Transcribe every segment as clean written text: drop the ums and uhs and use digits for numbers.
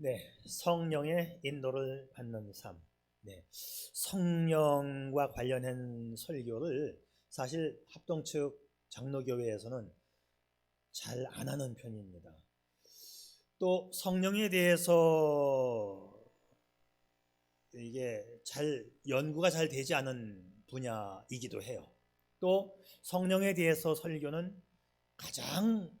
네, 성령의 인도를 받는 삶. 네, 성령과 관련한 설교를 사실 합동 측 장로교회에서는 잘 안 하는 편입니다. 또 성령에 대해서 이게 연구가 잘 되지 않은 분야이기도 해요. 또 성령에 대해서 설교는 가장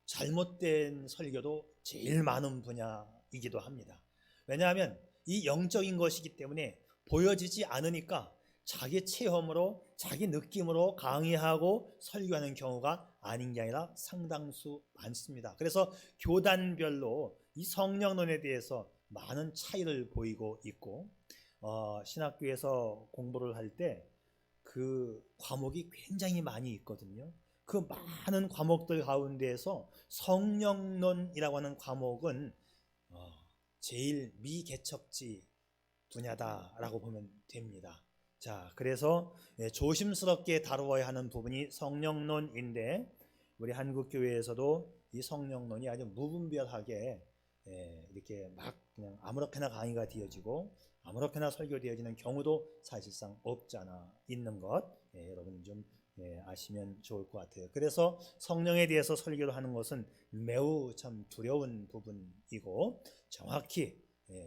잘못된 설교도 제일 많은 분야이기도 합니다. 왜냐하면 이 영적인 것이기 때문에 보여지지 않으니까 자기 체험으로 자기 느낌으로 강의하고 설교하는 경우가 아닌 게 아니라 상당수 많습니다. 그래서 교단별로 이 성령론에 대해서 많은 차이를 보이고 있고, 신학교에서 공부를 할 때 그 과목이 굉장히 많이 있거든요. 그 많은 과목들 가운데에서 성령론이라고 하는 과목은 제일 미개척지 분야다라고 보면 됩니다. 자, 그래서 조심스럽게 다루어야 하는 부분이 성령론인데, 우리 한국교회에서도 이 성령론이 아주 무분별하게 이렇게 막 그냥 아무렇게나 강의가 되어지고 아무렇게나 설교되어지는 경우도 사실상 없잖아 있는 것, 여러분 좀 아시면 좋을 것 같아요. 그래서 성령에 대해서 설교를 하는 것은 매우 참 두려운 부분이고, 정확히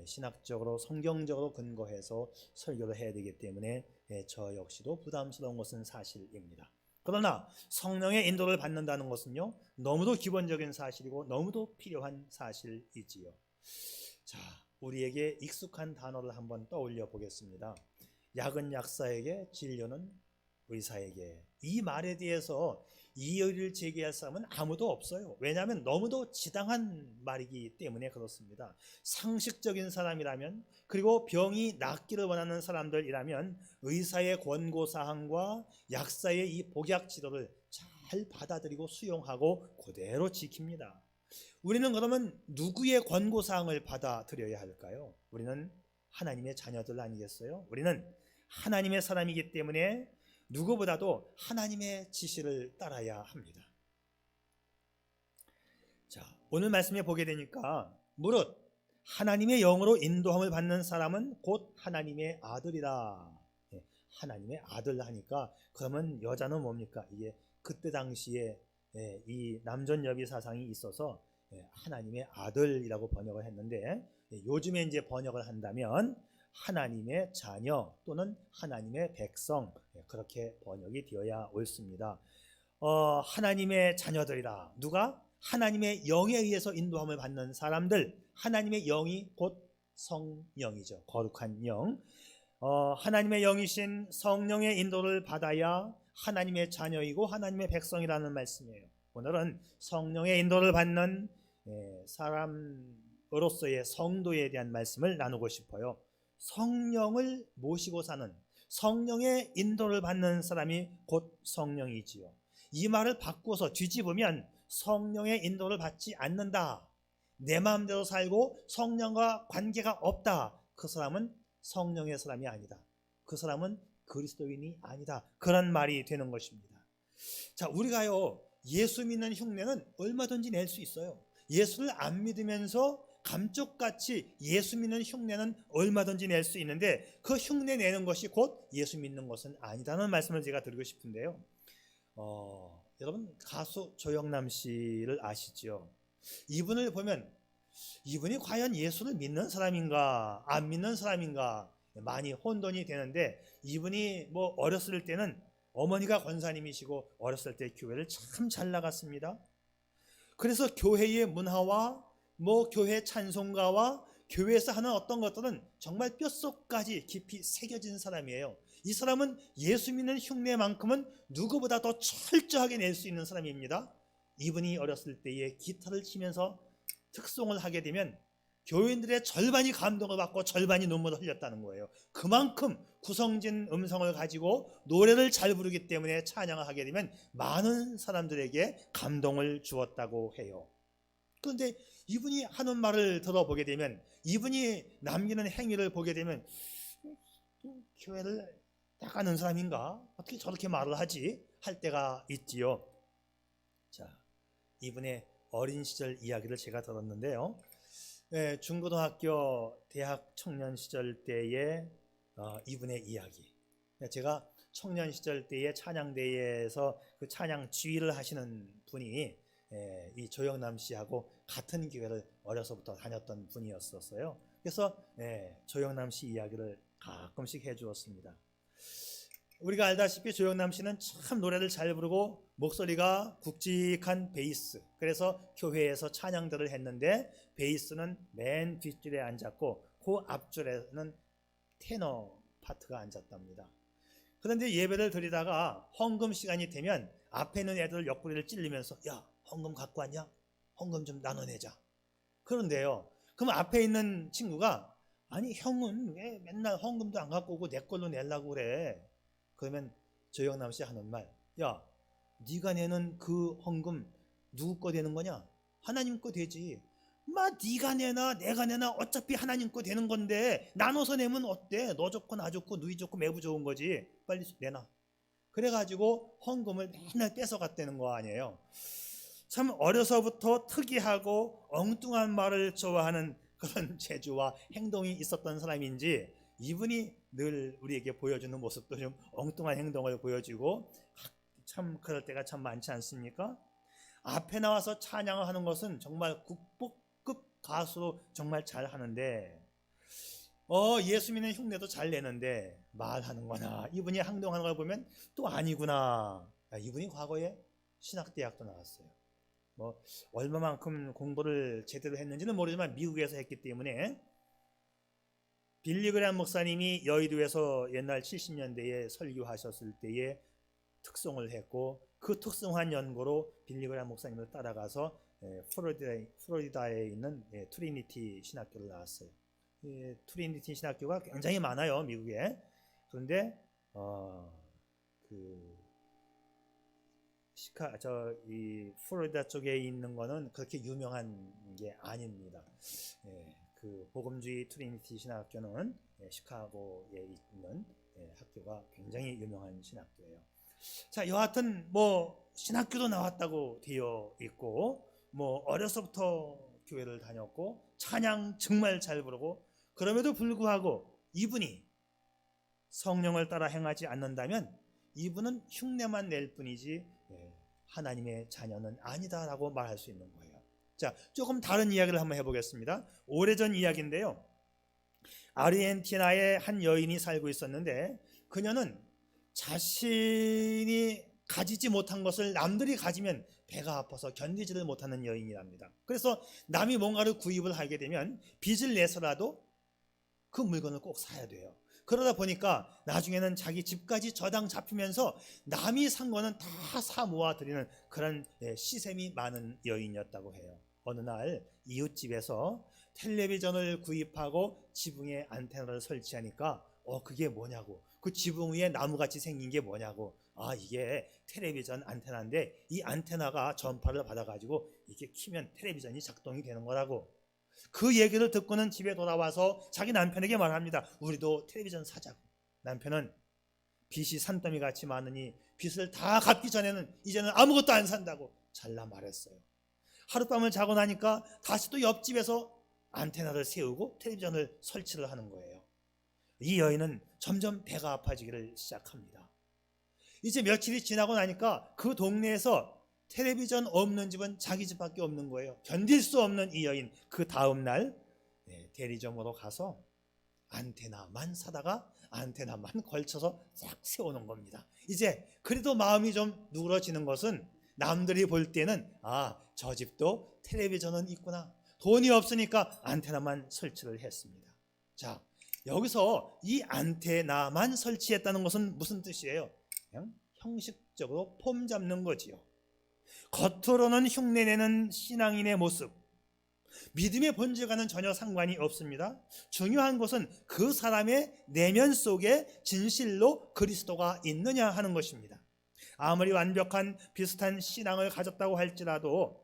신학적으로 성경적으로 근거해서 설교를 해야 되기 때문에 저 역시도 부담스러운 것은 사실입니다. 그러나 성령의 인도를 받는다는 것은요, 너무도 기본적인 사실이고 너무도 필요한 사실이지요. 자, 우리에게 익숙한 단어를 한번 떠올려 보겠습니다. 약은 약사에게, 진료는 의사에게. 이 말에 대해서 이의를 제기할 사람은 아무도 없어요. 왜냐하면 너무도 지당한 말이기 때문에 그렇습니다. 상식적인 사람이라면, 그리고 병이 낫기를 원하는 사람들이라면 의사의 권고사항과 약사의 이 복약 지도를 잘 받아들이고 수용하고 그대로 지킵니다. 우리는 그러면 누구의 권고사항을 받아들여야 할까요? 우리는 하나님의 자녀들 아니겠어요? 우리는 하나님의 사람이기 때문에 누구보다도 하나님의 지시를 따라야 합니다. 자, 오늘 말씀에 보게 되니까 무릇 하나님의 영으로 인도함을 받는 사람은 곧 하나님의 아들이라. 하나님의 아들 하니까 그러면 여자는 뭡니까? 이게 그때 당시에 이 남존여비 사상이 있어서 하나님의 아들이라고 번역을 했는데, 요즘에 이제 번역을 한다면 하나님의 자녀 또는 하나님의 백성, 그렇게 번역이 되어야 옳습니다. 하나님의 자녀들이라. 누가? 하나님의 영에 의해서 인도함을 받는 사람들. 하나님의 영이 곧 성령이죠. 거룩한 영. 하나님의 영이신 성령의 인도를 받아야 하나님의 자녀이고 하나님의 백성이라는 말씀이에요. 오늘은 성령의 인도를 받는 사람으로서의 성도에 대한 말씀을 나누고 싶어요. 성령을 모시고 사는, 성령의 인도를 받는 사람이 곧 성령이지요. 이 말을 바꿔서 뒤집으면 성령의 인도를 받지 않는다, 내 마음대로 살고 성령과 관계가 없다, 그 사람은 성령의 사람이 아니다, 그 사람은 그리스도인이 아니다, 그런 말이 되는 것입니다. 자, 우리가요, 예수 믿는 흉내는 얼마든지 낼 수 있어요. 예수를 안 믿으면서 감쪽같이 예수 믿는 흉내는 얼마든지 낼 수 있는데, 그 흉내 내는 것이 곧 예수 믿는 것은 아니다는 말씀을 제가 드리고 싶은데요. 여러분 가수 조영남 씨를 아시죠? 이분을 보면 이분이 과연 예수를 믿는 사람인가 안 믿는 사람인가 많이 혼돈이 되는데, 이분이 뭐 어렸을 때는 어머니가 권사님이시고 어렸을 때 교회를 참 잘 나갔습니다. 그래서 교회의 문화와 뭐 교회 찬송가와 교회에서 하는 어떤 것들은 정말 뼛속까지 깊이 새겨진 사람이에요. 이 사람은 예수 믿는 흉내만큼은 누구보다 더 철저하게 낼 수 있는 사람입니다. 이분이 어렸을 때에 기타를 치면서 특송을 하게 되면 교인들의 절반이 감동을 받고 절반이 눈물을 흘렸다는 거예요. 그만큼 구성진 음성을 가지고 노래를 잘 부르기 때문에 찬양을 하게 되면 많은 사람들에게 감동을 주었다고 해요. 그런데 이분이 하는 말을 들어보게 되면, 이분이 남기는 행위를 보게 되면, 교회를 나가는 사람인가? 어떻게 저렇게 말을 하지? 할 때가 있지요. 자, 이분의 어린 시절 이야기를 제가 들었는데요. 중고등학교 대학 청년 시절 때의 이분의 이야기. 제가 청년 시절 때의 찬양대회에서 그 찬양 지휘를 하시는 분이 이 조영남 씨하고 같은 교회를 어려서부터 다녔던 분이었었어요. 그래서 조영남 씨 이야기를 가끔씩 해주었습니다. 우리가 알다시피 조영남 씨는 참 노래를 잘 부르고 목소리가 굵직한 베이스, 그래서 교회에서 찬양들을 했는데 베이스는 맨 뒷줄에 앉았고 그 앞줄에는 테너 파트가 앉았답니다. 그런데 예배를 드리다가 헌금 시간이 되면 앞에 있는 애들 옆구리를 찔리면서 야, 헌금 갖고 왔냐? 헌금 좀 나눠내자. 그런데요, 그럼 앞에 있는 친구가 아니 형은 왜 맨날 헌금도 안 갖고 오고 내 걸로 내려고 그래? 그러면 조영남 씨 하는 말, 야, 네가 내는 그 헌금 누구 거 되는 거냐? 하나님 거 되지. 네가 내나 내가 내나 어차피 하나님 거 되는 건데 나눠서 내면 어때? 너 좋고 나 좋고 누이 좋고 매부 좋은 거지. 빨리 내놔. 그래가지고 헌금을 맨날 뺏어갔다는 거 아니에요. 참 어려서부터 특이하고 엉뚱한 말을 좋아하는 그런 재주와 행동이 있었던 사람인지 이분이 늘 우리에게 보여주는 모습도 좀 엉뚱한 행동을 보여주고 참 그럴 때가 참 많지 않습니까? 앞에 나와서 찬양을 하는 것은 정말 국보급 가수로 정말 잘하는데 예수 믿는 흉내도 잘 내는데 말하는 거나 이분이 행동하는 걸 보면 또 아니구나. 이분이 과거에 신학대학도 나왔어요. 얼마만큼 공부를 제대로 했는지는 모르지만 미국에서 했기 때문에 빌리 그레이엄 목사님이 여의도에서 옛날 70년대에 설교하셨을 때에 특송을 했고 그 특송한 연고로 빌리 그레이엄 목사님을 따라가서 플로리다에 있는 트리니티 신학교를 나왔어요. 트리니티 신학교가 굉장히 많아요, 미국에. 그런데 이 플로리다 쪽에 있는 거는 그렇게 유명한 게 아닙니다. 그 복음주의 트리니티 신학교는 시카고에 있는 학교가 굉장히 유명한 신학교예요. 자, 여하튼 신학교도 나왔다고 되어 있고 어려서부터 교회를 다녔고 찬양 정말 잘 부르고 그럼에도 불구하고 이분이 성령을 따라 행하지 않는다면 이분은 흉내만 낼 뿐이지 하나님의 자녀는 아니다라고 말할 수 있는 거예요. 자, 조금 다른 이야기를 한번 해보겠습니다. 오래전 이야기인데요. 아르헨티나에 한 여인이 살고 있었는데 그녀는 자신이 가지지 못한 것을 남들이 가지면 배가 아파서 견디지를 못하는 여인이랍니다. 그래서 남이 뭔가를 구입을 하게 되면 빚을 내서라도 그 물건을 꼭 사야 돼요. 그러다 보니까 나중에는 자기 집까지 저당 잡히면서 남이 산 거는 다 사 모아 드리는 그런 시샘이 많은 여인이었다고 해요. 어느 날 이웃집에서 텔레비전을 구입하고 지붕에 안테나를 설치하니까 그게 뭐냐고, 그 지붕 위에 나무같이 생긴 게 뭐냐고, 이게 텔레비전 안테나인데 이 안테나가 전파를 받아가지고 이게 키면 텔레비전이 작동이 되는 거라고. 그 얘기를 듣고는 집에 돌아와서 자기 남편에게 말합니다. 우리도 텔레비전 사자고. 남편은 빚이 산더미 같이 많으니 빚을 다 갚기 전에는 이제는 아무것도 안 산다고 잘라 말했어요. 하룻밤을 자고 나니까 다시 또 옆집에서 안테나를 세우고 텔레비전을 설치를 하는 거예요. 이 여인은 점점 배가 아파지기를 시작합니다. 이제 며칠이 지나고 나니까 그 동네에서 텔레비전 없는 집은 자기 집밖에 없는 거예요. 견딜 수 없는 이 여인, 그 다음날 대리점으로 가서 안테나만 사다가 안테나만 걸쳐서 싹 세우는 겁니다. 이제 그래도 마음이 좀 누그러지는 것은 남들이 볼 때는 저 집도 텔레비전은 있구나. 돈이 없으니까 안테나만 설치를 했습니다. 자, 여기서 이 안테나만 설치했다는 것은 무슨 뜻이에요? 그냥 형식적으로 폼 잡는 거지요. 겉으로는 흉내내는 신앙인의 모습, 믿음의 본질과는 전혀 상관이 없습니다. 중요한 것은 그 사람의 내면 속에 진실로 그리스도가 있느냐 하는 것입니다. 아무리 완벽한 비슷한 신앙을 가졌다고 할지라도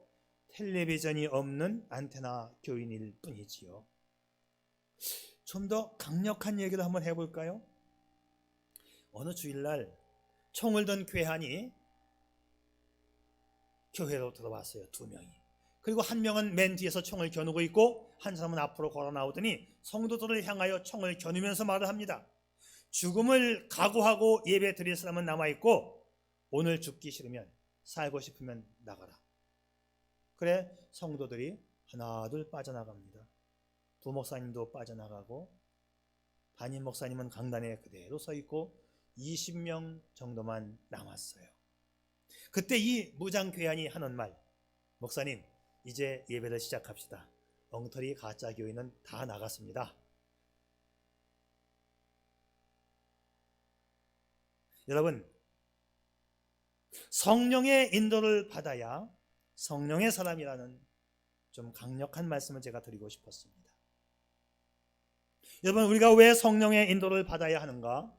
텔레비전이 없는 안테나 교인일 뿐이지요. 좀 더 강력한 얘기를 한번 해볼까요? 어느 주일날 총을 든 괴한이 교회로 들어왔어요. 2명이. 그리고 한 명은 맨 뒤에서 총을 겨누고 있고 한 사람은 앞으로 걸어 나오더니 성도들을 향하여 총을 겨누면서 말을 합니다. 죽음을 각오하고 예배 드릴 사람은 남아있고 오늘 죽기 싫으면 살고 싶으면 나가라. 그래 성도들이 하나 둘 빠져나갑니다. 부목사님도 빠져나가고 담임 목사님은 강단에 그대로 서 있고 20명 정도만 남았어요. 그때 이 무장괴한이 하는 말, 목사님 이제 예배를 시작합시다. 엉터리 가짜 교인은 다 나갔습니다. 여러분, 성령의 인도를 받아야 성령의 사람이라는 좀 강력한 말씀을 제가 드리고 싶었습니다. 여러분, 우리가 왜 성령의 인도를 받아야 하는가?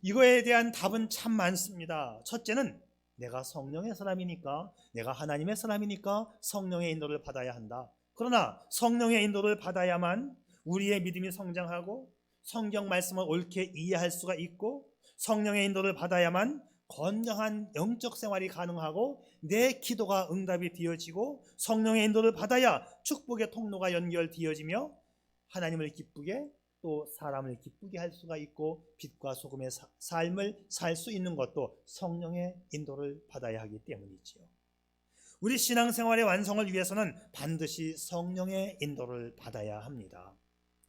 이거에 대한 답은 참 많습니다. 첫째는 내가 성령의 사람이니까, 내가 하나님의 사람이니까 성령의 인도를 받아야 한다. 그러나 성령의 인도를 받아야만 우리의 믿음이 성장하고 성경 말씀을 옳게 이해할 수가 있고 성령의 인도를 받아야만 건강한 영적 생활이 가능하고 내 기도가 응답이 되어지고 성령의 인도를 받아야 축복의 통로가 연결되어지며 하나님을 기쁘게 또 사람을 기쁘게 할 수가 있고 빛과 소금의 삶을 살 수 있는 것도 성령의 인도를 받아야 하기 때문이지요. 우리 신앙생활의 완성을 위해서는 반드시 성령의 인도를 받아야 합니다.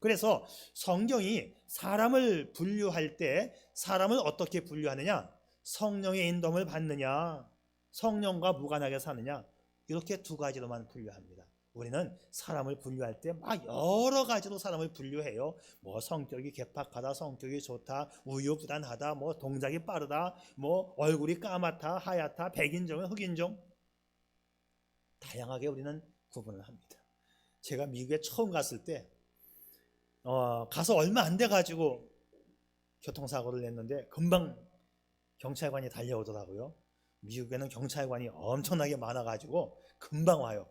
그래서 성경이 사람을 분류할 때 사람을 어떻게 분류하느냐? 성령의 인도를 받느냐, 성령과 무관하게 사느냐, 이렇게 두 가지로만 분류합니다. 우리는 사람을 분류할 때 막 여러 가지로 사람을 분류해요. 뭐 성격이 개팍하다, 성격이 좋다, 우유부단하다, 뭐 동작이 빠르다, 뭐 얼굴이 까맣다, 하얗다, 백인종, 흑인종, 다양하게 우리는 구분을 합니다. 제가 미국에 처음 갔을 때 가서 얼마 안 돼 가지고 교통사고를 냈는데 금방 경찰관이 달려오더라고요. 미국에는 경찰관이 엄청나게 많아가지고 금방 와요.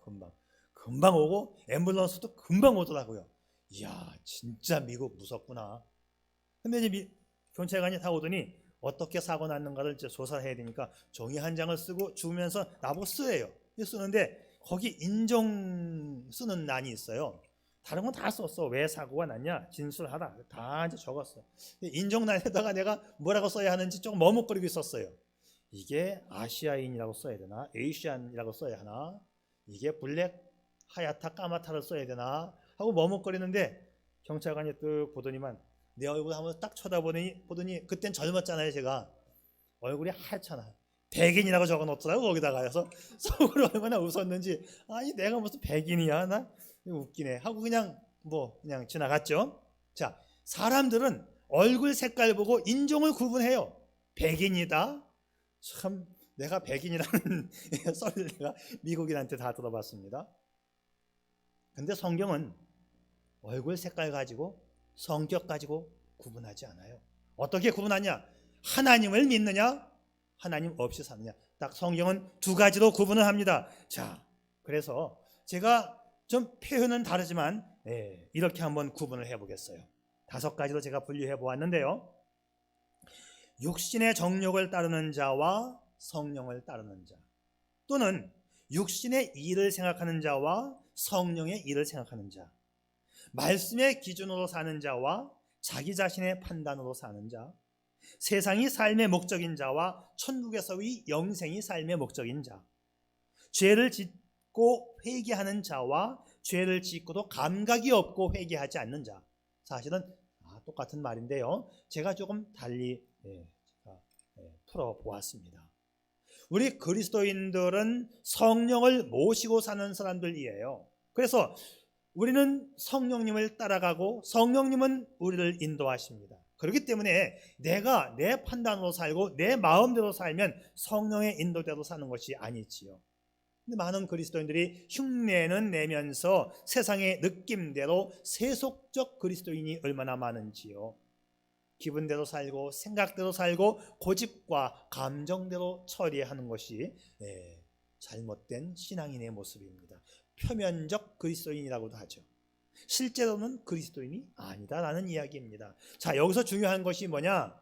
금방 오고 앰뷸런스도 금방 오더라고요. 이야 진짜 미국 무섭구나. 근데 이제 경찰관이 다 오더니 어떻게 사고 났는가를 이제 조사를 해야 되니까 종이 한 장을 쓰고 주면서 나보고 쓰래요. 쓰는데 거기 인종 쓰는 난이 있어요. 다른 건 다 썼어. 왜 사고가 났냐 진술하라 다 이제 적었어. 인종란에다가 내가 뭐라고 써야 하는지 조금 머뭇거리고 있었어요. 이게 아시아인이라고 써야 되나, 에이시안이라고 써야 하나, 이게 블랙, 하얗다, 까맣다를 써야 되나 하고 머뭇거리는데 경찰관이 쓱 보더니만 내 얼굴 한번 딱 쳐다보더니 그땐 젊었잖아요. 제가 얼굴이 하얗잖아. 백인이라고 적어놓더라고 거기다가. 그래서 속으로 얼마나 웃었는지, 아니 내가 무슨 백인이야, 나 웃기네 하고 그냥 지나갔죠. 자, 사람들은 얼굴 색깔 보고 인종을 구분해요. 백인이다. 참 내가 백인이라는 썰을 내가 미국인한테 다 들어봤습니다. 근데 성경은 얼굴 색깔 가지고 성격 가지고 구분하지 않아요. 어떻게 구분하냐? 하나님을 믿느냐, 하나님 없이 사느냐. 딱 성경은 두 가지로 구분을 합니다. 자, 그래서 제가 좀 표현은 다르지만 이렇게 한번 구분을 해보겠어요. 5가지로 제가 분류해 보았는데요. 육신의 정욕을 따르는 자와 성령을 따르는 자, 또는 육신의 일을 생각하는 자와 성령의 일을 생각하는 자, 말씀의 기준으로 사는 자와 자기 자신의 판단으로 사는 자, 세상이 삶의 목적인 자와 천국에서의 영생이 삶의 목적인 자, 죄를 짓고 회개하는 자와 죄를 짓고도 감각이 없고 회개하지 않는 자. 사실은 똑같은 말인데요, 제가 조금 달리 풀어보았습니다. 우리 그리스도인들은 성령을 모시고 사는 사람들이에요. 그래서 우리는 성령님을 따라가고 성령님은 우리를 인도하십니다. 그렇기 때문에 내가 내 판단으로 살고 내 마음대로 살면 성령의 인도대로 사는 것이 아니지요. 근데 많은 그리스도인들이 흉내는 내면서 세상의 느낌대로 세속적 그리스도인이 얼마나 많은지요. 기분대로 살고 생각대로 살고 고집과 감정대로 처리하는 것이 잘못된 신앙인의 모습입니다. 표면적 그리스도인이라고도 하죠. 실제로는 그리스도인이 아니다라는 이야기입니다. 자, 여기서 중요한 것이 뭐냐?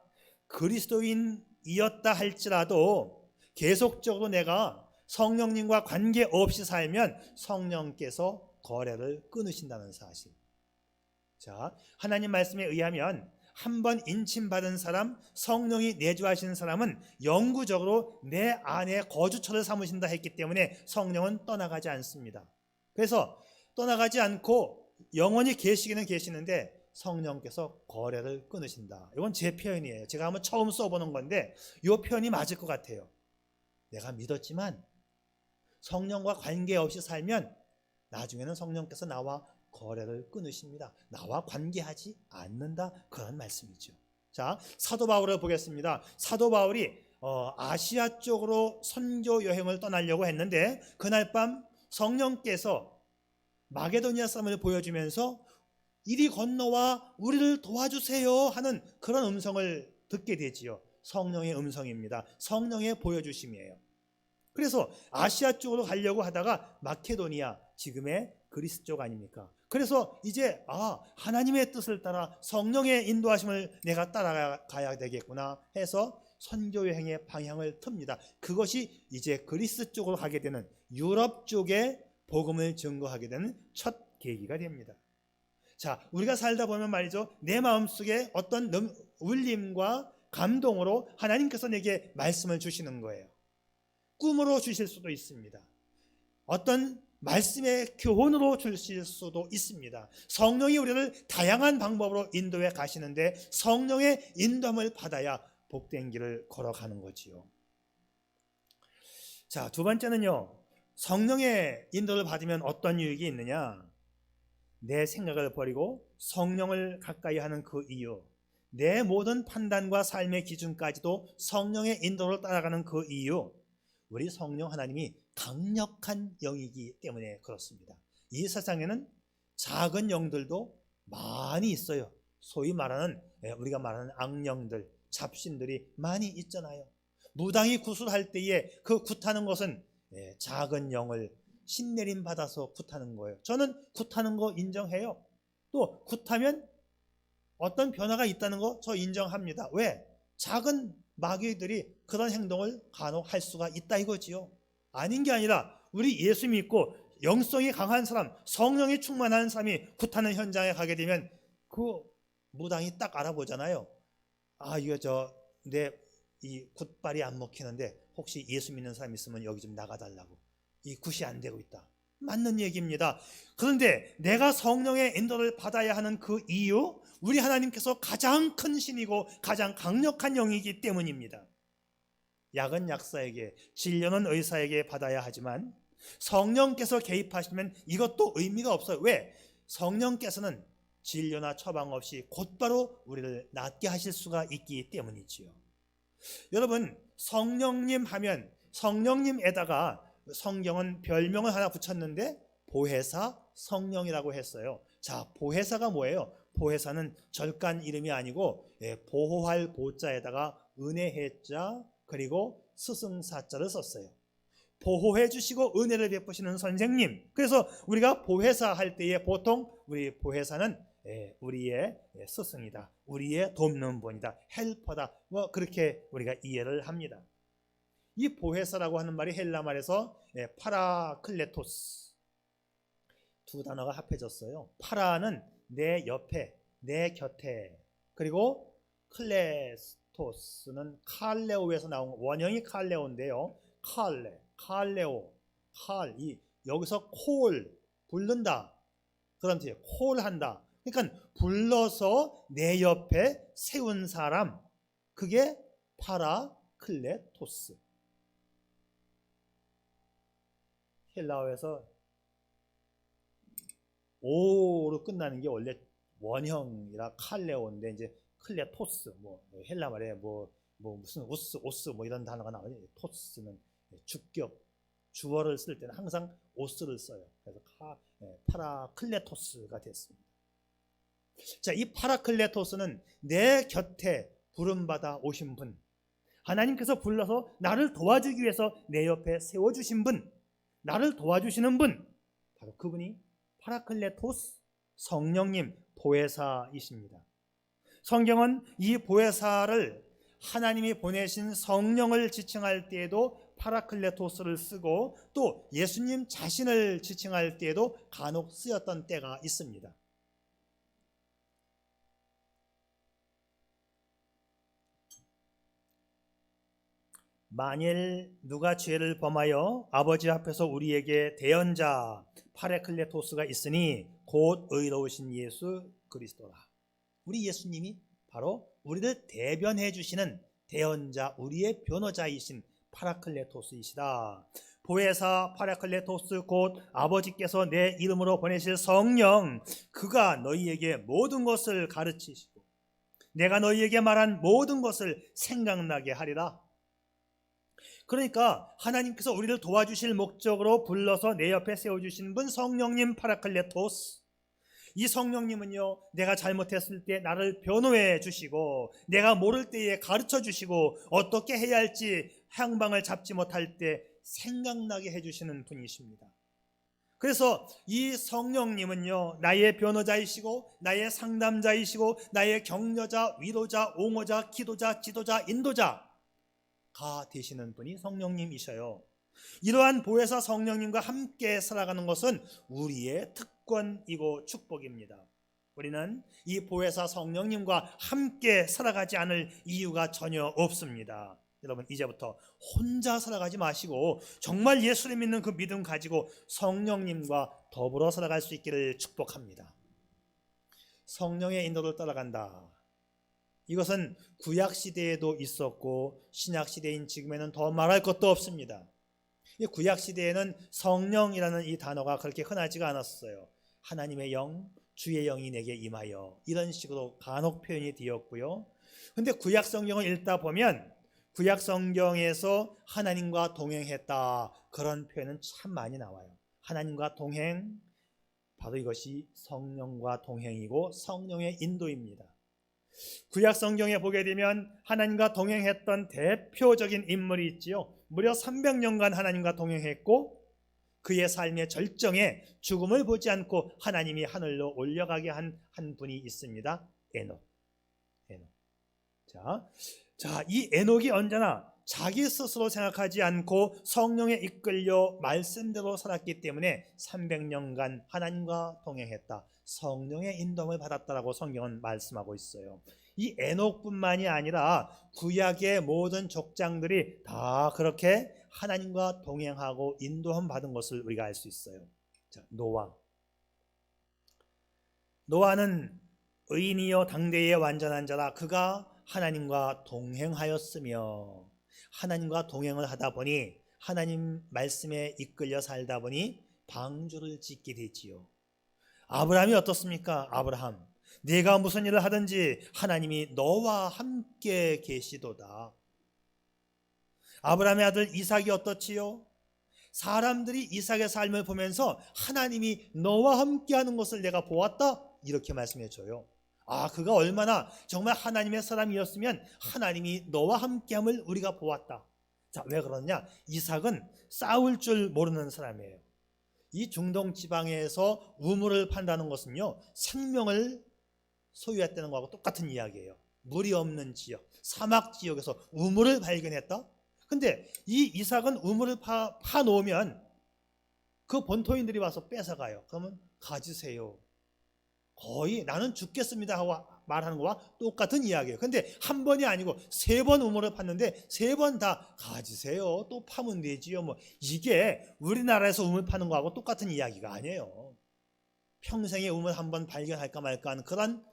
그리스도인이었다 할지라도 계속적으로 내가 성령님과 관계없이 살면 성령께서 거래를 끊으신다는 사실. 자, 하나님 말씀에 의하면 한번 인침받은 사람, 성령이 내주하시는 사람은 영구적으로 내 안에 거주처를 삼으신다 했기 때문에 성령은 떠나가지 않습니다. 그래서 떠나가지 않고 영원히 계시기는 계시는데 성령께서 거래를 끊으신다. 이건 제 표현이에요. 제가 한번 처음 써보는 건데 이 표현이 맞을 것 같아요. 내가 믿었지만 성령과 관계없이 살면 나중에는 성령께서 나와 거래를 끊으십니다. 나와 관계하지 않는다, 그런 말씀이죠. 자, 사도 바울을 보겠습니다. 사도 바울이 아시아 쪽으로 선교 여행을 떠나려고 했는데 그날 밤 성령께서 마게도니아 사람을 보여주면서 이리 건너와 우리를 도와주세요 하는 그런 음성을 듣게 되지요. 성령의 음성입니다. 성령의 보여주심이에요. 그래서 아시아 쪽으로 가려고 하다가 마케도니아, 지금의 그리스 쪽 아닙니까? 그래서 이제 하나님의 뜻을 따라 성령의 인도하심을 내가 따라가야 되겠구나 해서 선교 여행의 방향을 틉니다. 그것이 이제 그리스 쪽으로 가게 되는, 유럽 쪽에 복음을 증거하게 되는 첫 계기가 됩니다. 자, 우리가 살다 보면 말이죠, 내 마음속에 어떤 울림과 감동으로 하나님께서 내게 말씀을 주시는 거예요. 꿈으로 주실 수도 있습니다. 어떤 말씀의 교훈으로 주실 수도 있습니다. 성령이 우리를 다양한 방법으로 인도해 가시는데 성령의 인도함을 받아야 복된 길을 걸어가는 거지요. 자, 두 번째는요, 성령의 인도를 받으면 어떤 유익이 있느냐? 내 생각을 버리고 성령을 가까이 하는 그 이유, 내 모든 판단과 삶의 기준까지도 성령의 인도를 따라가는 그 이유, 우리 성령 하나님이 강력한 영이기 때문에 그렇습니다. 이 세상에는 작은 영들도 많이 있어요. 소위 말하는, 우리가 말하는 악령들, 잡신들이 많이 있잖아요. 무당이 구술할 때에 그 굿하는 것은 작은 영을 신내림 받아서 굿하는 거예요. 저는 굿하는 거 인정해요. 또 굿하면 어떤 변화가 있다는 거 저 인정합니다. 왜? 작은 마귀들이 그런 행동을 간혹 할 수가 있다 이거지요. 아닌 게 아니라 우리 예수 믿고 영성이 강한 사람, 성령이 충만한 사람이 굿하는 현장에 가게 되면 그 무당이 딱 알아보잖아요. 이거 내 이 굿발이 안 먹히는데 혹시 예수 믿는 사람 있으면 여기 좀 나가달라고. 이 굿이 안 되고 있다. 맞는 얘기입니다. 그런데 내가 성령의 인도를 받아야 하는 그 이유, 우리 하나님께서 가장 큰 신이고 가장 강력한 영이기 때문입니다. 약은 약사에게, 진료는 의사에게 받아야 하지만 성령께서 개입하시면 이것도 의미가 없어요. 왜? 성령께서는 진료나 처방 없이 곧바로 우리를 낫게 하실 수가 있기 때문이지요. 여러분, 성령님 하면 성령님에다가 성경은 별명을 하나 붙였는데 보혜사 성령이라고 했어요. 자, 보혜사가 뭐예요? 보혜사는 절간 이름이 아니고 보호할 보자에다가 은혜해자 그리고 스승사자를 썼어요. 보호해 주시고 은혜를 베푸시는 선생님. 그래서 우리가 보혜사 할 때에 보통 우리 보혜사는 우리의 스승이다, 우리의 돕는 분이다, 헬퍼다, 뭐 그렇게 우리가 이해를 합니다. 이 보혜사라고 하는 말이 헬라 말에서 파라클레토스, 두 단어가 합해졌어요. 파라는 내 옆에, 내 곁에, 그리고 클레토스는 칼레오에서 나온, 원형이 칼레오인데요. 칼레오, 여기서 콜, 부른다, 그런 뜻이에요. 콜한다. 그러니까 불러서 내 옆에 세운 사람, 그게 파라클레토스. 헬라어에서 오로 끝나는 게 원래 원형이라 칼레오인데 이제 클레토스, 헬라 말에 무슨 오스 이런 단어가 나와요. 토스는 주격, 주어를 쓸 때는 항상 오스를 써요. 그래서 파라클레토스가 됐습니다. 자, 이 파라클레토스는 내 곁에 부름받아 오신 분, 하나님께서 불러서 나를 도와주기 위해서 내 옆에 세워주신 분, 나를 도와주시는 분, 바로 그분이 파라클레토스, 성령님, 보혜사이십니다. 성경은 이 보혜사를, 하나님이 보내신 성령을 지칭할 때에도 파라클레토스를 쓰고 또 예수님 자신을 지칭할 때에도 간혹 쓰였던 때가 있습니다. 만일 누가 죄를 범하여 아버지 앞에서 우리에게 대언자 파라클레토스가 있으니 곧 의로우신 예수 그리스도라. 우리 예수님이 바로 우리를 대변해 주시는 대언자, 우리의 변호자이신 파라클레토스이시다. 보혜사 파라클레토스 곧 아버지께서 내 이름으로 보내실 성령, 그가 너희에게 모든 것을 가르치시고 내가 너희에게 말한 모든 것을 생각나게 하리라. 그러니까 하나님께서 우리를 도와주실 목적으로 불러서 내 옆에 세워주신 분 성령님 파라클레토스, 이 성령님은요, 내가 잘못했을 때 나를 변호해 주시고 내가 모를 때에 가르쳐 주시고 어떻게 해야 할지 향방을 잡지 못할 때 생각나게 해주시는 분이십니다. 그래서 이 성령님은요, 나의 변호자이시고 나의 상담자이시고 나의 격려자, 위로자, 옹호자, 기도자, 지도자, 인도자가 되시는 분이 성령님이셔요. 이러한 보혜사 성령님과 함께 살아가는 것은 우리의 특권이고 축복입니다. 우리는 이 보혜사 성령님과 함께 살아가지 않을 이유가 전혀 없습니다. 여러분, 이제부터 혼자 살아가지 마시고 정말 예수를 믿는 그 믿음 가지고 성령님과 더불어 살아갈 수 있기를 축복합니다. 성령의 인도를 따라간다. 이것은 구약시대에도 있었고 신약시대인 지금에는 더 말할 것도 없습니다. 구약시대에는 성령이라는 이 단어가 그렇게 흔하지가 않았어요. 하나님의 영, 주의 영이 내게 임하여, 이런 식으로 간혹 표현이 되었고요. 그런데 구약 성경을 읽다 보면 구약 성경에서 하나님과 동행했다, 그런 표현은 참 많이 나와요. 하나님과 동행, 바로 이것이 성령과 동행이고 성령의 인도입니다. 구약 성경에 보게 되면 하나님과 동행했던 대표적인 인물이 있지요. 무려 300년간 하나님과 동행했고 그의 삶의 절정에 죽음을 보지 않고 하나님이 하늘로 올려가게 한 분이 있습니다. 에녹. 자, 이 에녹이 언제나 자기 스스로 생각하지 않고 성령에 이끌려 말씀대로 살았기 때문에 300년간 하나님과 동행했다, 성령의 인도를 받았다라고 성경은 말씀하고 있어요. 이 에녹뿐만이 아니라 구약의 모든 족장들이 다 그렇게 하나님과 동행하고 인도함 받은 것을 우리가 알 수 있어요. 자, 노아는 의인이요 당대의 완전한 자라. 그가 하나님과 동행하였으며 하나님과 동행을 하다 보니 하나님 말씀에 이끌려 살다 보니 방주를 짓게 되지요. 아브라함이 어떻습니까? 아브라함, 네가 무슨 일을 하든지 하나님이 너와 함께 계시도다. 아브라함의 아들 이삭이 어떻지요? 사람들이 이삭의 삶을 보면서 하나님이 너와 함께하는 것을 내가 보았다, 이렇게 말씀해줘요. 그가 얼마나 정말 하나님의 사람이었으면 하나님이 너와 함께함을 우리가 보았다. 자, 왜 그러냐? 이삭은 싸울 줄 모르는 사람이에요. 이 중동 지방에서 우물을 판다는 것은요, 생명을 소유했다는 것하고 똑같은 이야기예요. 물이 없는 지역, 사막 지역에서 우물을 발견했다? 근데 이 이삭은 우물을 파놓으면 그 본토인들이 와서 뺏어가요. 그러면 가지세요. 거의 나는 죽겠습니다 하고 말하는 거와 똑같은 이야기예요. 근데 한 번이 아니고 3번 우물을 팠는데 3번 다 가지세요, 또 파면 되지요. 이게 우리나라에서 우물 파는 거하고 똑같은 이야기가 아니에요. 평생에 우물 한 번 발견할까 말까 하는 그런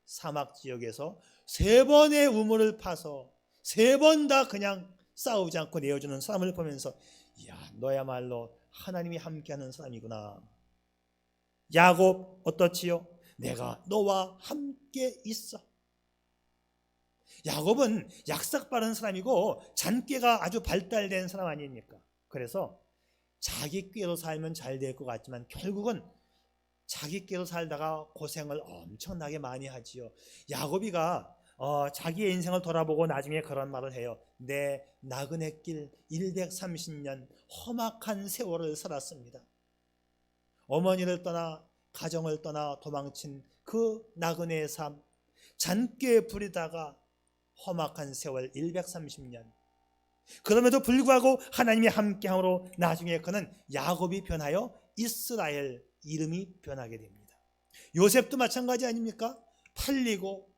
사막 지역에서 3번의 우물을 파서 3번 다 그냥 싸우지 않고 내어주는 사람을 보면서, 이야, 너야말로 하나님이 함께하는 사람이구나. 야곱 어떻지요? 내가 너와 함께 있어. 야곱은 약삭 빠른 사람이고 잔꾀가 아주 발달된 사람 아닙니까? 그래서 자기 꾀로 살면 잘 될 것 같지만 결국은 자기 꾀로 살다가 고생을 엄청나게 많이 하지요. 야곱이가 자기의 인생을 돌아보고 나중에 그런 말을 해요. 내 나그네 길 130년 험악한 세월을 살았습니다. 어머니를 떠나 가정을 떠나 도망친 그 나그네의 삶, 잔꾀 부리다가 험악한 세월 130년. 그럼에도 불구하고 하나님이 함께함으로 나중에 그는 야곱이 변하여 이스라엘 이름이 변하게 됩니다. 요셉도 마찬가지 아닙니까? 팔리고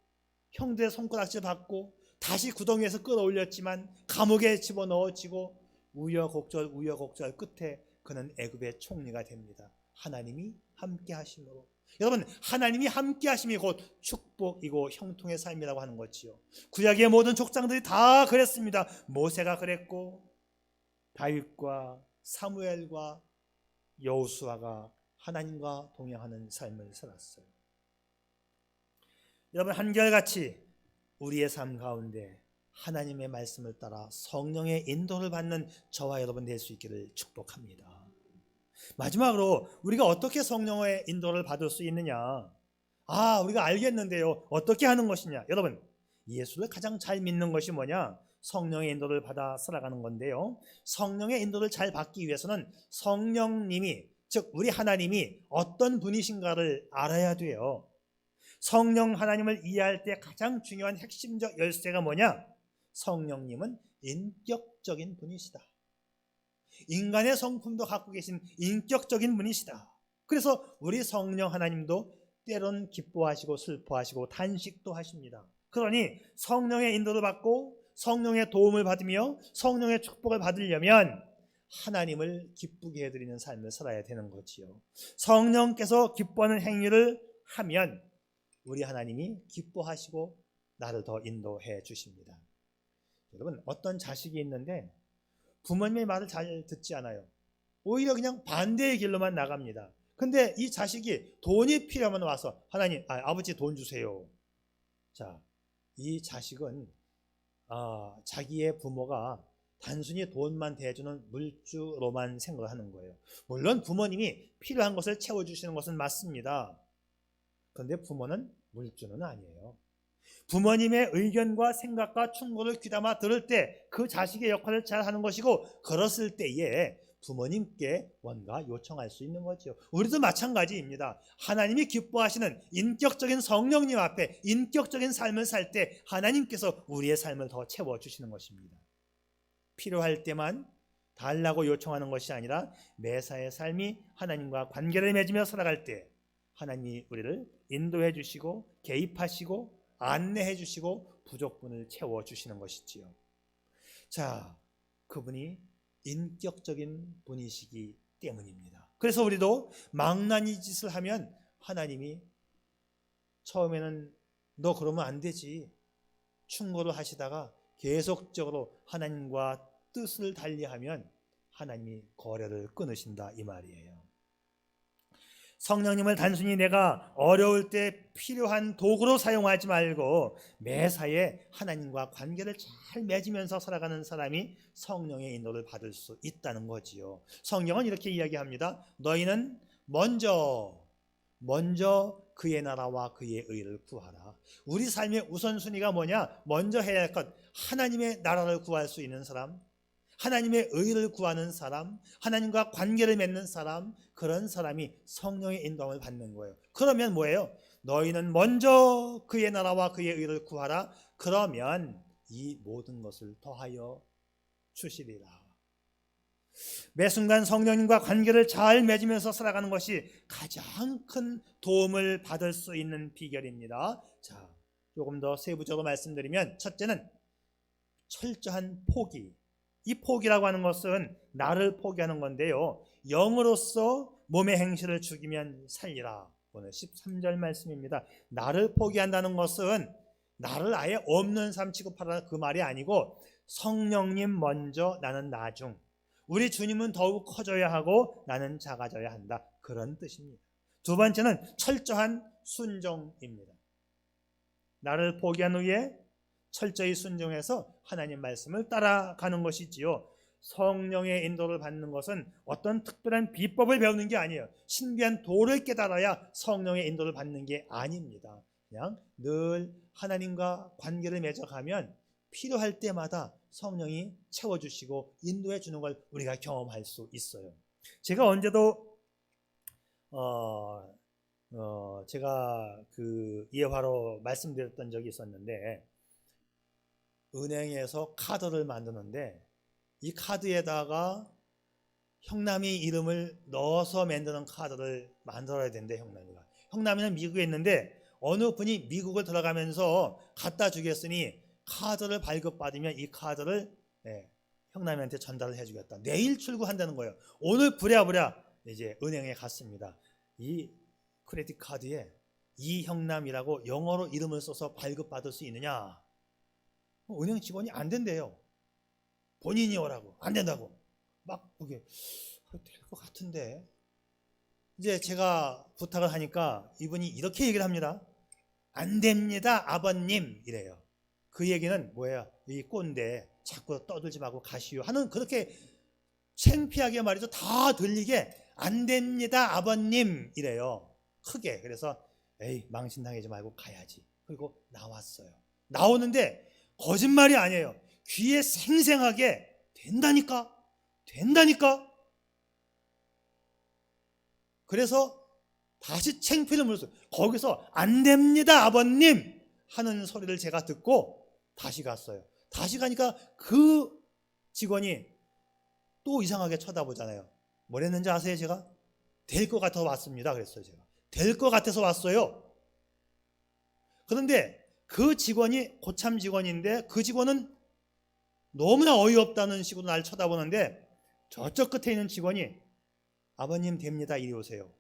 형들의 손가락질 받고 다시 구덩이에서 끌어올렸지만 감옥에 집어넣어지고 우여곡절 끝에 그는 애굽의 총리가 됩니다. 하나님이 함께 하심으로. 여러분, 하나님이 함께 하심이 곧 축복이고 형통의 삶이라고 하는 거지요. 구약의 모든 족장들이 다 그랬습니다. 모세가 그랬고 다윗과 사무엘과 여호수아가 하나님과 동행하는 삶을 살았어요. 여러분, 한결같이 우리의 삶 가운데 하나님의 말씀을 따라 성령의 인도를 받는 저와 여러분 될 수 있기를 축복합니다. 마지막으로 우리가 어떻게 성령의 인도를 받을 수 있느냐? 우리가 알겠는데요. 어떻게 하는 것이냐? 여러분, 예수를 가장 잘 믿는 것이 뭐냐? 성령의 인도를 받아 살아가는 건데요. 성령의 인도를 잘 받기 위해서는 성령님이, 즉 우리 하나님이 어떤 분이신가를 알아야 돼요. 성령 하나님을 이해할 때 가장 중요한 핵심적 열쇠가 뭐냐? 성령님은 인격적인 분이시다. 인간의 성품도 갖고 계신 인격적인 분이시다. 그래서 우리 성령 하나님도 때론 기뻐하시고 슬퍼하시고 탄식도 하십니다. 그러니 성령의 인도를 받고 성령의 도움을 받으며 성령의 축복을 받으려면 하나님을 기쁘게 해드리는 삶을 살아야 되는 거지요. 성령께서 기뻐하는 행위를 하면 우리 하나님이 기뻐하시고 나를 더 인도해 주십니다. 여러분, 어떤 자식이 있는데 부모님의 말을 잘 듣지 않아요. 오히려 그냥 반대의 길로만 나갑니다. 근데 이 자식이 돈이 필요하면 와서 하나님, 아버지 돈 주세요. 자, 이 자식은 자기의 부모가 단순히 돈만 대주는 물주로만 생각하는 거예요. 물론 부모님이 필요한 것을 채워주시는 것은 맞습니다. 그런데 부모는 물주는 아니에요. 부모님의 의견과 생각과 충고를 귀담아 들을 때 그 자식의 역할을 잘 하는 것이고, 그랬을 때에 부모님께 뭔가 요청할 수 있는 거죠. 우리도 마찬가지입니다. 하나님이 기뻐하시는 인격적인 성령님 앞에 인격적인 삶을 살 때 하나님께서 우리의 삶을 더 채워주시는 것입니다. 필요할 때만 달라고 요청하는 것이 아니라 매사의 삶이 하나님과 관계를 맺으며 살아갈 때 하나님이 우리를 인도해 주시고 개입하시고 안내해 주시고 부족분을 채워주시는 것이지요. 자, 그분이 인격적인 분이시기 때문입니다. 그래서 우리도 망나니 짓을 하면 하나님이 처음에는 너 그러면 안 되지 충고를 하시다가 계속적으로 하나님과 뜻을 달리하면 하나님이 거래를 끊으신다 이 말이에요. 성령님을 단순히 내가 어려울 때 필요한 도구로 사용하지 말고 매사에 하나님과 관계를 잘 맺으면서 살아가는 사람이 성령의 인도를 받을 수 있다는 거지요. 성경은 이렇게 이야기합니다. 너희는 먼저 그의 나라와 그의 의를 구하라. 우리 삶의 우선순위가 뭐냐? 먼저 해야 할 것, 하나님의 나라를 구할 수 있는 사람, 하나님의 의를 구하는 사람, 하나님과 관계를 맺는 사람, 그런 사람이 성령의 인도함을 받는 거예요. 그러면 뭐예요? 너희는 먼저 그의 나라와 그의 의를 구하라. 그러면 이 모든 것을 더하여 주시리라. 매 순간 성령님과 관계를 잘 맺으면서 살아가는 것이 가장 큰 도움을 받을 수 있는 비결입니다. 자, 조금 더 세부적으로 말씀드리면, 첫째는 철저한 포기. 이 포기라고 하는 것은 나를 포기하는 건데요, 영으로서 몸의 행실을 죽이면 살리라. 오늘 13절 말씀입니다. 나를 포기한다는 것은 나를 아예 없는 삶 취급하라 그 말이 아니고, 성령님 먼저 나는 나중, 우리 주님은 더욱 커져야 하고 나는 작아져야 한다, 그런 뜻입니다. 두 번째는 철저한 순종입니다. 나를 포기한 후에 철저히 순종해서 하나님 말씀을 따라가는 것이지요. 성령의 인도를 받는 것은 어떤 특별한 비법을 배우는 게 아니에요. 신비한 도를 깨달아야 성령의 인도를 받는 게 아닙니다. 그냥 늘 하나님과 관계를 맺어가면 필요할 때마다 성령이 채워주시고 인도해 주는 걸 우리가 경험할 수 있어요. 제가 언제도 제가 그 예화로 말씀드렸던 적이 있었는데, 은행에서 카드를 만드는데 이 카드에다가 형남이 이름을 넣어서 만드는 카드를 만들어야 된대. 형남이는 미국에 있는데 어느 분이 미국을 들어가면서 갖다 주겠으니 카드를 발급받으면 이 카드를 형남이한테 전달을 해주겠다. 내일 출고한다는 거예요. 오늘 부랴부랴 이제 은행에 갔습니다. 이 크레딧 카드에 이형남이라고 영어로 이름을 써서 발급받을 수 있느냐? 은행 직원이 안 된대요. 본인이 오라고. 안 된다고. 막 그게 될 것 같은데. 이제 제가 부탁을 하니까 이분이 이렇게 얘기를 합니다. 안 됩니다, 아버님 이래요. 그 얘기는 뭐예요? 이 꼰대 자꾸 떠들지 말고 가시오 하는, 그렇게 창피하게 말이죠. 다 들리게 안 됩니다, 아버님 이래요. 크게. 그래서 에이, 망신당하지 말고 가야지. 그리고 나왔어요. 나오는데 거짓말이 아니에요. 귀에 생생하게 된다니까. 그래서 다시 창피를 물었어요. 거기서 안 됩니다, 아버님 하는 소리를 제가 듣고 다시 갔어요. 다시 가니까 그 직원이 또 이상하게 쳐다보잖아요. 뭐랬는지 아세요? 제가 될 것 같아서 왔습니다 그랬어요. 제가 될 것 같아서 왔어요. 그런데 그 직원이 고참 직원인데 그 직원은 너무나 어이없다는 식으로 날 쳐다보는데 저쪽 끝에 있는 직원이 아버님 됩니다 이리 오세요.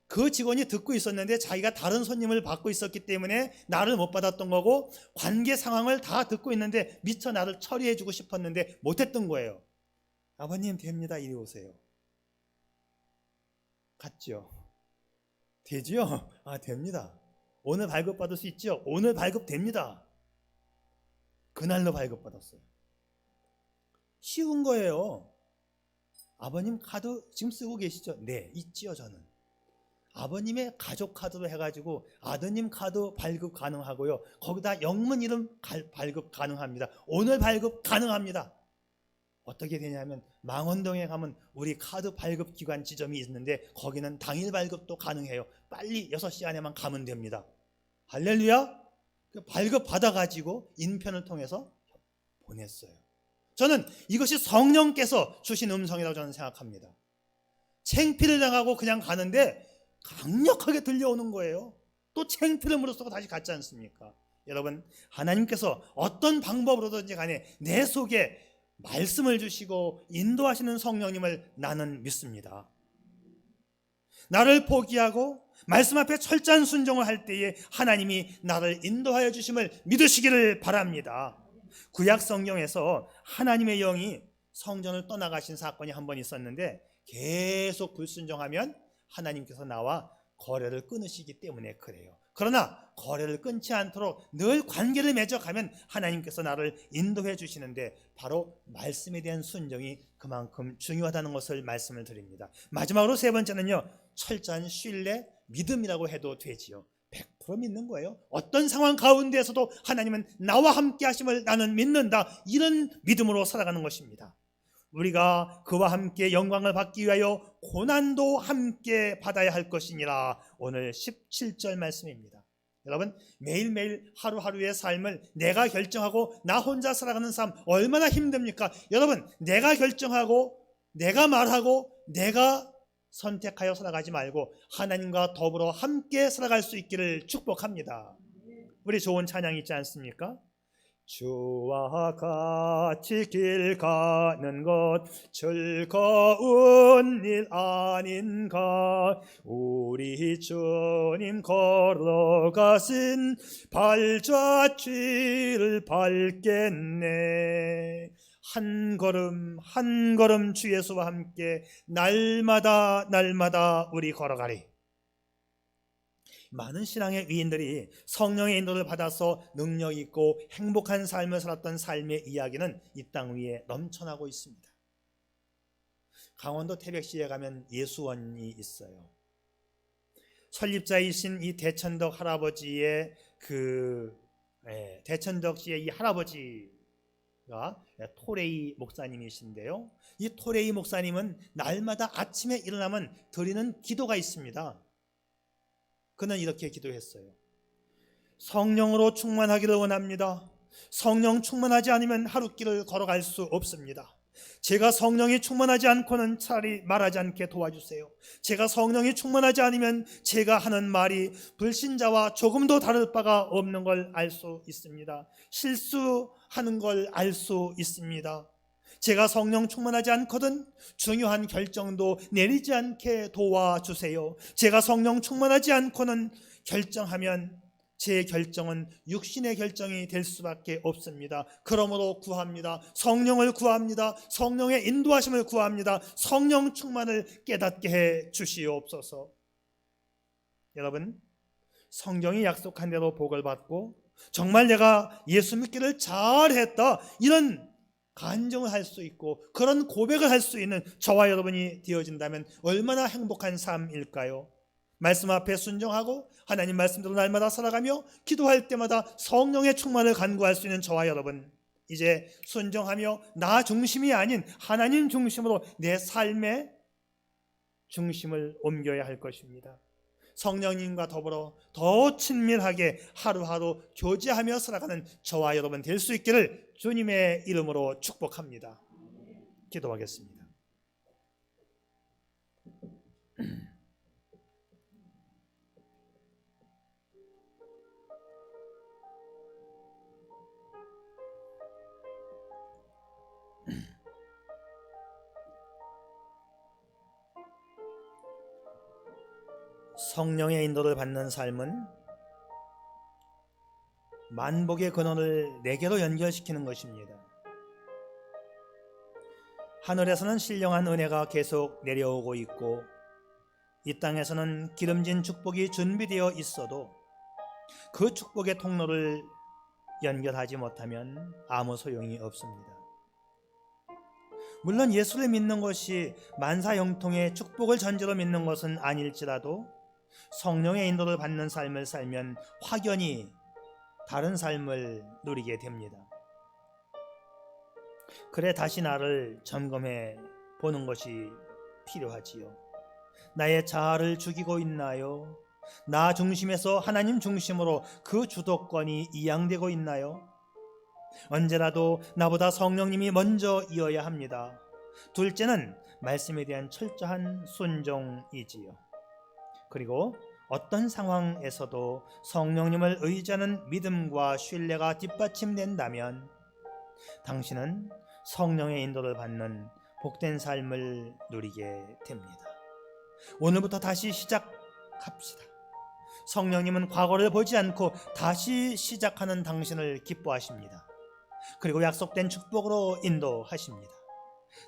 그 직원이 듣고 있었는데 자기가 다른 손님을 받고 있었기 때문에 나를 못 받았던 거고 관계 상황을 다 듣고 있는데 미처 나를 처리해주고 싶었는데 못했던 거예요. 아버님 됩니다 이리 오세요. 갔죠? 되지요? 아, 됩니다. 오늘 발급받을 수 있죠? 오늘 발급됩니다. 그날로 발급받았어요. 쉬운 거예요. 아버님 카드 지금 쓰고 계시죠? 네, 있지요 저는. 아버님의 가족 카드로 해가지고 아드님 카드 발급 가능하고요. 거기다 영문 이름 발급 가능합니다. 오늘 발급 가능합니다. 어떻게 되냐면 망원동에 가면 우리 카드 발급 기관 지점이 있는데 거기는 당일 발급도 가능해요. 빨리 6시 안에만 가면 됩니다. 할렐루야. 발급 받아가지고 인편을 통해서 보냈어요. 저는 이것이 성령께서 주신 음성이라고 저는 생각합니다. 창피를 당하고 그냥 가는데 강력하게 들려오는 거예요. 또 창피를 무릅쓰고 다시 갔지 않습니까? 여러분, 하나님께서 어떤 방법으로든지 간에 내 속에 말씀을 주시고 인도하시는 성령님을 나는 믿습니다. 나를 포기하고 말씀 앞에 철저한 순종을 할 때에 하나님이 나를 인도하여 주심을 믿으시기를 바랍니다. 구약 성경에서 하나님의 영이 성전을 떠나가신 사건이 한 번 있었는데 계속 불순종하면 하나님께서 나와 거래를 끊으시기 때문에 그래요. 그러나 거래를 끊지 않도록 늘 관계를 맺어가면 하나님께서 나를 인도해 주시는데 바로 말씀에 대한 순종이 그만큼 중요하다는 것을 말씀을 드립니다. 마지막으로 세 번째는요, 철저한 신뢰, 믿음이라고 해도 되지요. 100% 믿는 거예요. 어떤 상황 가운데에서도 하나님은 나와 함께 하심을 나는 믿는다. 이런 믿음으로 살아가는 것입니다. 우리가 그와 함께 영광을 받기 위하여 고난도 함께 받아야 할 것이니라. 오늘 17절 말씀입니다. 여러분, 매일매일 하루하루의 삶을 내가 결정하고 나 혼자 살아가는 삶 얼마나 힘듭니까? 여러분, 내가 결정하고 내가 말하고 내가 선택하여 살아가지 말고 하나님과 더불어 함께 살아갈 수 있기를 축복합니다. 우리 좋은 찬양 있지 않습니까? 주와 같이 길 가는 것 즐거운 일 아닌가. 우리 주님 걸어가신 발자취를 밟겠네. 한 걸음 한 걸음 주 예수와 함께 날마다 우리 걸어가리. 많은 신앙의 위인들이 성령의 인도를 받아서 능력 있고 행복한 삶을 살았던 삶의 이야기는 이 땅 위에 넘쳐나고 있습니다. 강원도 태백시에 가면 예수원이 있어요. 설립자이신 이 대천덕 할아버지의 대천덕 씨의 이 할아버지가 토레이 목사님이신데요, 이 토레이 목사님은 날마다 아침에 일어나면 드리는 기도가 있습니다. 그는 이렇게 기도했어요. 성령으로 충만하기를 원합니다. 성령 충만하지 않으면 하루길을 걸어갈 수 없습니다. 제가 성령이 충만하지 않고는 차라리 말하지 않게 도와주세요. 제가 성령이 충만하지 않으면 제가 하는 말이 불신자와 조금도 다를 바가 없는 걸 알 수 있습니다. 실수하는 걸 알 수 있습니다. 제가 성령 충만하지 않거든 중요한 결정도 내리지 않게 도와주세요. 제가 성령 충만하지 않고는 결정하면 제 결정은 육신의 결정이 될 수밖에 없습니다. 그러므로 구합니다. 성령을 구합니다. 성령의 인도하심을 구합니다. 성령 충만을 깨닫게 해 주시옵소서. 여러분, 성경이 약속한 대로 복을 받고 정말 내가 예수 믿기를 잘했다, 이런 간증을 할 수 있고 그런 고백을 할 수 있는 저와 여러분이 되어진다면 얼마나 행복한 삶일까요? 말씀 앞에 순종하고 하나님 말씀대로 날마다 살아가며 기도할 때마다 성령의 충만을 간구할 수 있는 저와 여러분, 이제 순종하며 나 중심이 아닌 하나님 중심으로 내 삶의 중심을 옮겨야 할 것입니다. 성령님과 더불어 더 친밀하게 하루하루 교제하며 살아가는 저와 여러분 될 수 있기를 주님의 이름으로 축복합니다. 기도하겠습니다. 성령의 인도를 받는 삶은 만복의 근원을 내게로 연결시키는 것입니다. 하늘에서는 신령한 은혜가 계속 내려오고 있고 이 땅에서는 기름진 축복이 준비되어 있어도 그 축복의 통로를 연결하지 못하면 아무 소용이 없습니다. 물론 예수를 믿는 것이 만사형통의 축복을 전제로 믿는 것은 아닐지라도 성령의 인도를 받는 삶을 살면 확연히 다른 삶을 누리게 됩니다. 그래 다시 나를 점검해 보는 것이 필요하지요. 나의 자아를 죽이고 있나요? 나 중심에서 하나님 중심으로 그 주도권이 이양되고 있나요? 언제라도 나보다 성령님이 먼저이어야 합니다. 둘째는 말씀에 대한 철저한 순종이지요. 그리고 어떤 상황에서도 성령님을 의지하는 믿음과 신뢰가 뒷받침된다면 당신은 성령의 인도를 받는 복된 삶을 누리게 됩니다. 오늘부터 다시 시작합시다. 성령님은 과거를 보지 않고 다시 시작하는 당신을 기뻐하십니다. 그리고 약속된 축복으로 인도하십니다.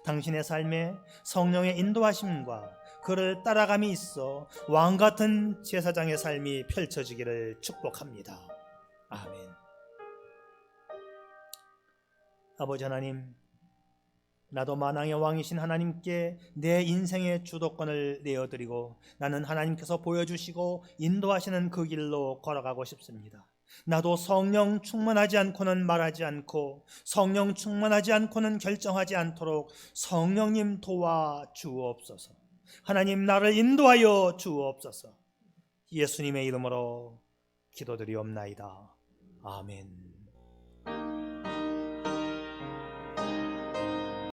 당신의 삶에 성령의 인도하심과 그를 따라감이 있어 왕같은 제사장의 삶이 펼쳐지기를 축복합니다. 아멘. 아버지 하나님, 나도 만왕의 왕이신 하나님께 내 인생의 주도권을 내어드리고 나는 하나님께서 보여주시고 인도하시는 그 길로 걸어가고 싶습니다. 나도 성령 충만하지 않고는 말하지 않고 성령 충만하지 않고는 결정하지 않도록 성령님 도와주옵소서. 하나님, 나를 인도하여 주옵소서. 예수님의 이름으로 기도드리옵나이다. 아멘.